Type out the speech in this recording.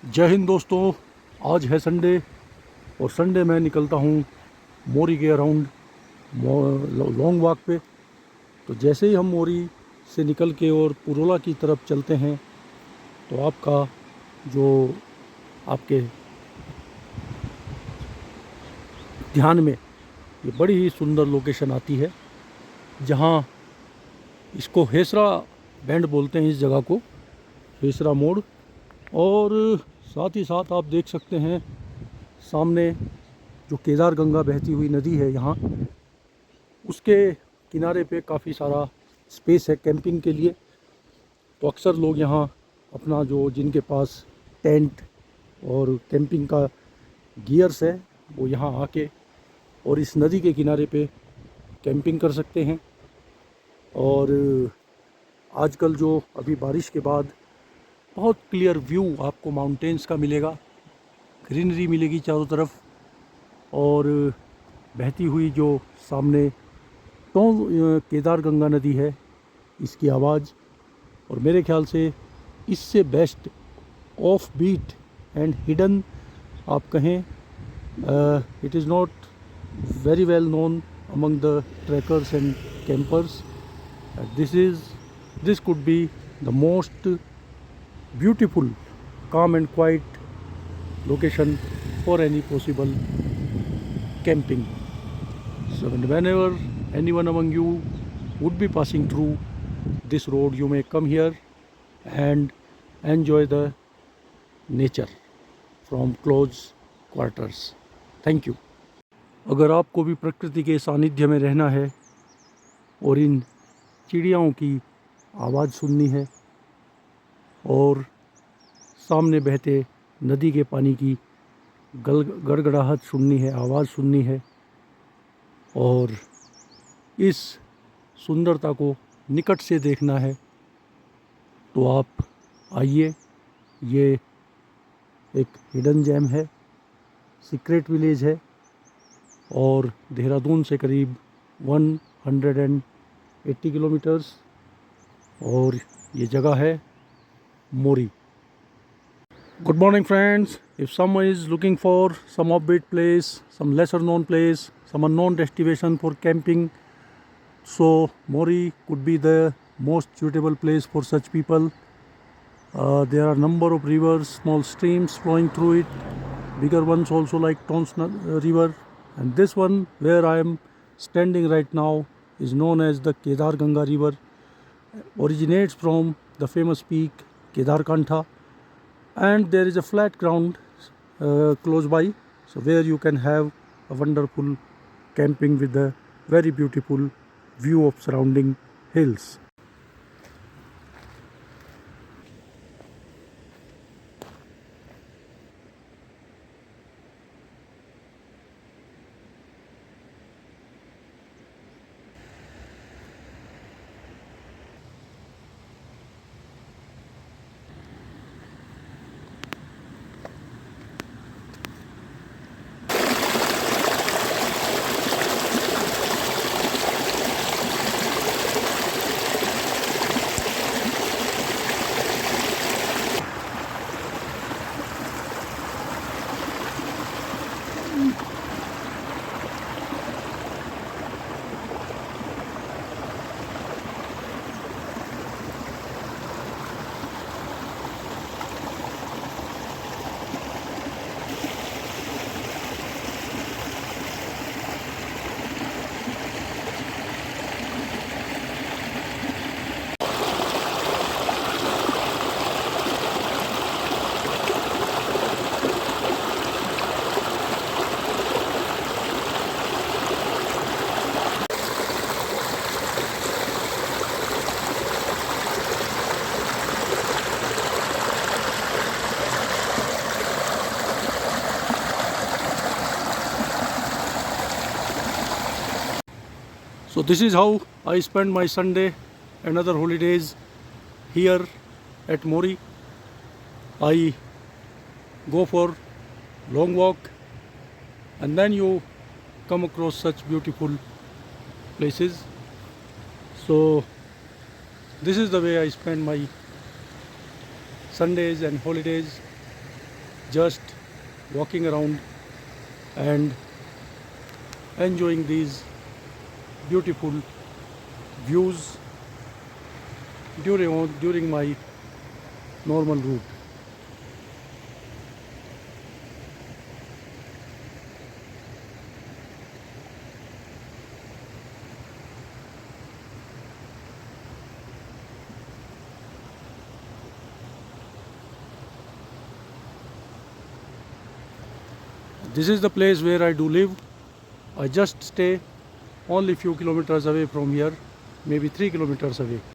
जय हिंद दोस्तों। आज है संडे और संडे मैं निकलता हूँ मोरी के अराउंड लॉन्ग वॉक पे। तो जैसे ही हम मोरी से निकल के और पुरोला की तरफ चलते हैं तो आपका जो आपके ध्यान में ये बड़ी ही सुंदर लोकेशन आती है, जहाँ इसको हेसरा बैंड बोलते हैं, इस जगह को हेसरा मोड़। और साथ ही साथ आप देख सकते हैं सामने जो केदार गंगा बहती हुई नदी है, यहाँ उसके किनारे पे काफ़ी सारा स्पेस है कैंपिंग के लिए। तो अक्सर लोग यहाँ अपना जो जिनके पास टेंट और कैंपिंग का गियर्स है वो यहाँ आके और इस नदी के किनारे पे कैंपिंग कर सकते हैं। और आजकल जो अभी बारिश के बाद बहुत क्लियर व्यू आपको माउंटेन्स का मिलेगा, ग्रीनरी मिलेगी चारों तरफ, और बहती हुई जो सामने तो केदार गंगा नदी है, इसकी आवाज़। और मेरे ख्याल से इससे best of beat and hidden आप कहें, it is not very well known among the trekkers and campers. This could be the most beautiful, calm and quiet location for any possible camping. So whenever anyone among you would be passing through this road, you may come here and enjoy the nature from close quarters. Thank you. अगर आपको भी प्रकृति के सानिध्य में रहना है और इन चिड़ियाओं की आवाज़ सुननी है और सामने बहते नदी के पानी की गड़गड़ाहट सुननी है, आवाज़ सुननी है, और इस सुंदरता को निकट से देखना है, तो आप आइए। ये एक हिडन जेम है, सीक्रेट विलेज है, और देहरादून से करीब 180 किलोमीटर्स, और ये जगह है Mori. Good morning friends. If someone is looking for some offbeat place, some lesser known place, some unknown destination for camping, so Mori could be the most suitable place for such people. There are number of rivers, small streams flowing through it, bigger ones also like Tons river. And this one where I am standing right now is known as the Kedar Ganga river, originates from the famous peak Kedarkantha, and there is a flat ground close by, so where you can have a wonderful camping with a very beautiful view of surrounding hills. So this is how I spend my Sunday and other holidays here at Mori. I go for long walk, and then you come across such beautiful places. So this is the way I spend my Sundays and holidays just walking around and enjoying these beautiful views during my normal route. This is the place where I do live. I just stay only few kilometers away from here, maybe 3 kilometers away.